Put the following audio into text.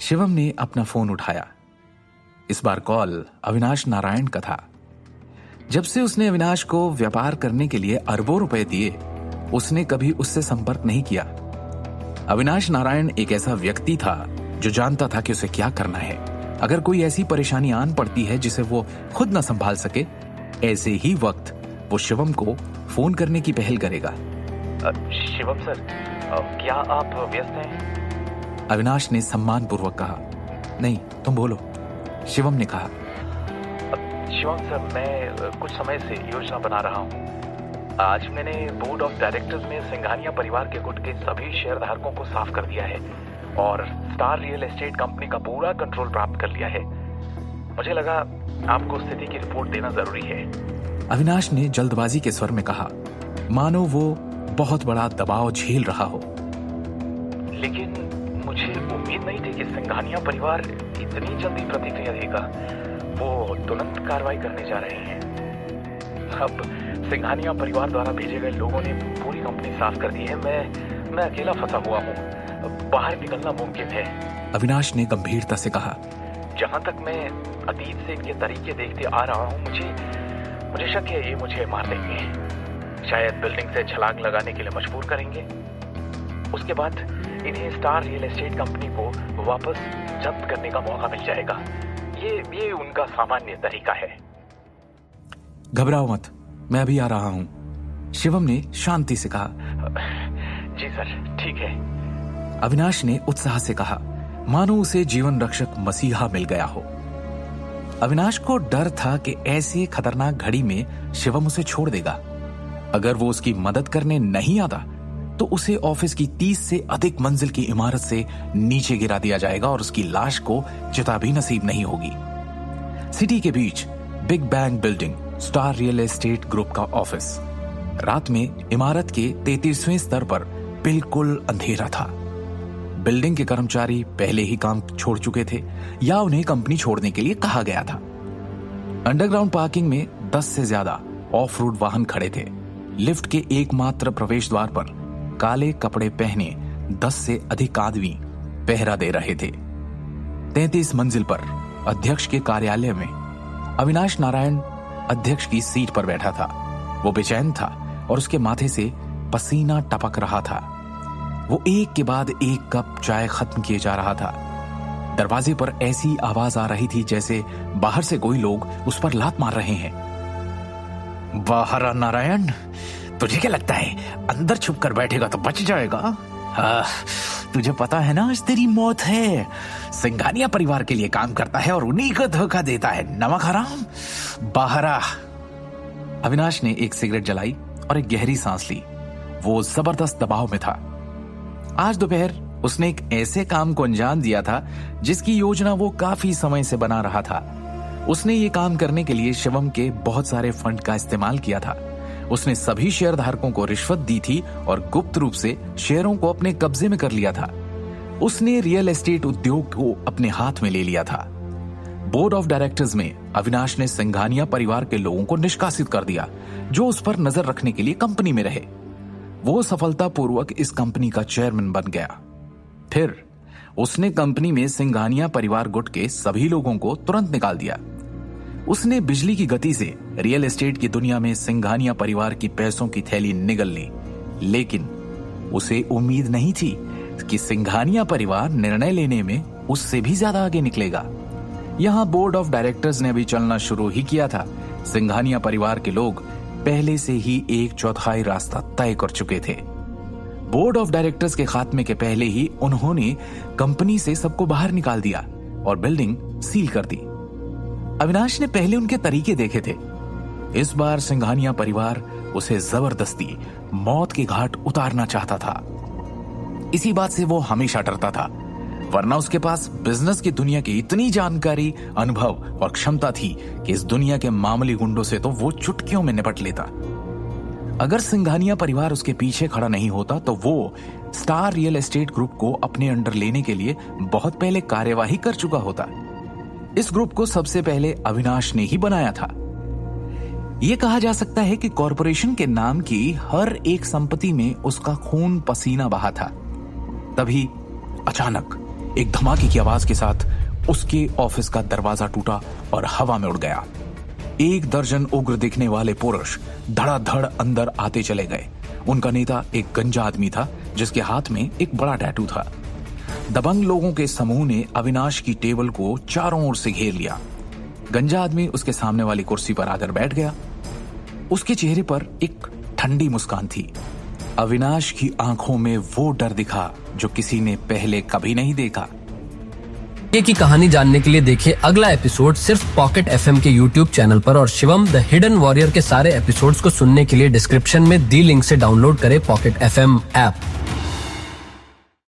शिवम ने अपना फोन उठाया। इस बार कॉल अविनाश नारायण का था। जब से उसने अविनाश को व्यापार करने के लिए अरबों रुपए दिए, उसने कभी उससे संपर्क नहीं किया। अविनाश नारायण एक ऐसा व्यक्ति था जो जानता था कि उसे क्या करना है। अगर कोई ऐसी परेशानी आन पड़ती है जिसे वो खुद न संभाल सके, ऐसे ही वक्त वो शिवम को फोन करने की पहल करेगा। शिवम सर, क्या आप व्यस्त हैं? अविनाश ने सम्मानपूर्वक कहा। नहीं, तुम बोलो, शिवम ने कहा। शिवम सर, मैं कुछ समय से योजना बना रहा हूँ। आज मैंने बोर्ड ऑफ डायरेक्टर्स में सिंघानिया परिवार के गुट के सभी शेयरधारकों को साफ कर दिया है और स्टार रियल एस्टेट कंपनी का पूरा कंट्रोल प्राप्त कर लिया है। मुझे लगा आपको स्थिति की रिपोर्ट देना जरूरी है। अविनाश ने जल्दबाजी के स्वर में कहा, मानो वो बहुत बड़ा दबाव झेल रहा हो। लेकिन मुझे उम्मीद नहीं थी कि सिंघानिया परिवार इतनी जल्दी प्रतिक्रिया देगा। वो तुरंत कार्रवाई करने जा रहे हैं। अब सिंघानिया परिवार द्वारा भेजे गए लोगों ने पूरी कंपनी साफ कर दी है। मैं अकेला फंसा हुआ हूँ। बाहर निकलना मुमकिन है। अविनाश ने गंभीरता से कहा। जहाँ तक मैं अतीत से इनके तरीके देखते आ रहा हूँ, मुझे शक है ये मुझे मार देंगे। शायद बिल्डिंग से छलांग लगाने के लिए मजबूर करेंगे। उसके बाद इन्हें स्टार रियल एस्टेट कंपनी को वापस जब्त करने का मौका मिल जाएगा। ये उनका सामान्य तरीका है। घबराओ मत, मैं अभी आ रहा हूं, शिवम ने शांति से कहा। जी सर, ठीक है, अविनाश ने उत्साह से कहा, मानो उसे जीवन रक्षक मसीहा मिल गया हो। अविनाश को डर था कि ऐसी खतरनाक घड़ी में शिवम उसे छोड़ देगा। अगर वो उसकी मदद करने नहीं आता तो उसे ऑफिस की 30 से अधिक मंजिल की इमारत से नीचे गिरा दिया जाएगा और उसकी लाश को चिता भी नसीब नहीं होगी। सिटी के बीच big bang building, star real estate group का ऑफिस। रात में इमारत के 33वें स्तर पर बिल्कुल अंधेरा था। बिल्डिंग के कर्मचारी पहले ही काम छोड़ चुके थे या उन्हें कंपनी छोड़ने के लिए कहा गया था। अंडरग्राउंड पार्किंग में 10 से ज्यादा ऑफ रोड वाहन खड़े थे। लिफ्ट के एकमात्र प्रवेश द्वार पर काले कपड़े पहने 10 से अधिक आदमी पहरा दे रहे थे। 33 मंजिल पर अध्यक्ष के कार्यालय में अविनाश नारायण अध्यक्ष की सीट पर बैठा था। वो बेचैन था और उसके माथे से पसीना टपक रहा था। वो एक के बाद एक कप चाय खत्म किए जा रहा था। दरवाजे पर ऐसी आवाज आ रही थी जैसे बाहर से कोई लोग उस पर लात मार रहे हैं। बाहर आ नारायण, तुझे क्या लगता है अंदर छुप कर बैठेगा तो बच जाएगा? तुझे पता है ना आज तेरी मौत है। सिंघानिया परिवार के लिए काम करता है और उन्हीं को धोखा देता है, नमक हराम। बाहर आ। अविनाश ने एक सिगरेट जलाई और एक गहरी सांस ली। वो जबरदस्त दबाव में था। आज दोपहर उसने एक ऐसे काम को अंजाम दिया था जिसकी योजना वो काफी समय से बना रहा था। उसने ये काम करने के लिए शिवम के बहुत सारे फंड का इस्तेमाल किया था। उसने सभी शेयरधारकों को रिश्वत दी थी और गुप्त रूप से शेयरों को अपने कब्जे में कर लिया था। उसने रियल एस्टेट उद्योग को अपने हाथ में ले लिया था। बोर्ड ऑफ डायरेक्टर्स में अविनाश ने सिंघानिया परिवार के लोगों को निष्कासित कर दिया जो उस पर नजर रखने के लिए कंपनी में रहे। वो सफलतापूर्वक इस कंपनी का चेयरमैन बन गया। फिर उसने कंपनी में सिंघानिया परिवार गुट के सभी लोगों को तुरंत निकाल दिया। उसने बिजली की गति से रियल एस्टेट की दुनिया में सिंघानिया परिवार की पैसों की थैली निगल ली। लेकिन उसे उम्मीद नहीं थी कि सिंघानिया परिवार निर्णय लेने में उससे भी ज्यादा आगे निकलेगा। यहां बोर्ड ऑफ डायरेक्टर्स ने भी चलना शुरू ही किया था। सिंघानिया परिवार के लोग पहले से ही 1/4 रास्ता तय कर चुके थे। बोर्ड ऑफ डायरेक्टर्स के खात्मे के पहले ही उन्होंने कंपनी से सबको बाहर निकाल दिया और बिल्डिंग सील कर दी। अविनाश ने पहले उनके तरीके देखे थे। इस बार सिंघानिया परिवार उसे जबरदस्ती मौत के घाट उतारना चाहता था। इसी बात से वो हमेशा डरता था, वरना उसके पास बिजनेस की दुनिया की इतनी जानकारी, अनुभव और क्षमता थी कि इस दुनिया के मामूली गुंडों से तो वो चुटकियों में निपट लेता। अगर सिंघानिया परिवार उसके पीछे खड़ा नहीं होता तो वो स्टार रियल एस्टेट ग्रुप को अपने अंडर लेने के लिए बहुत पहले कार्यवाही कर चुका होता। इस ग्रुप को सबसे पहले अविनाश ने ही बनाया था। यह कहा जा सकता है कि कॉरपोरेशन के नाम की हर एक संपत्ति में उसका खून पसीना बहा था। तभी अचानक एक धमाके की आवाज के साथ उसके ऑफिस का दरवाजा टूटा और हवा में उड़ गया। 1 दर्जन उग्र दिखने वाले पुरुष धड़ाधड़ अंदर आते चले गए। उनका नेता एक गंजा आदमी था जिसके हाथ में एक बड़ा टैटू था। दबंग लोगों के समूह ने अविनाश की टेबल को चारों ओर से घेर लिया। गंजा आदमी उसके सामने वाली कुर्सी पर आकर बैठ गया। उसके चेहरे पर एक ठंडी मुस्कान थी। अविनाश की आंखों में वो डर दिखा जो किसी ने पहले कभी नहीं देखा। ये की कहानी जानने के लिए देखिए अगला एपिसोड सिर्फ पॉकेट एफएम के यूट्यूब चैनल पर, और शिवम द हिडन वॉरियर के सारे एपिसोड्स को सुनने के लिए डिस्क्रिप्शन में दी लिंक से डाउनलोड करें पॉकेट एफएम ऐप।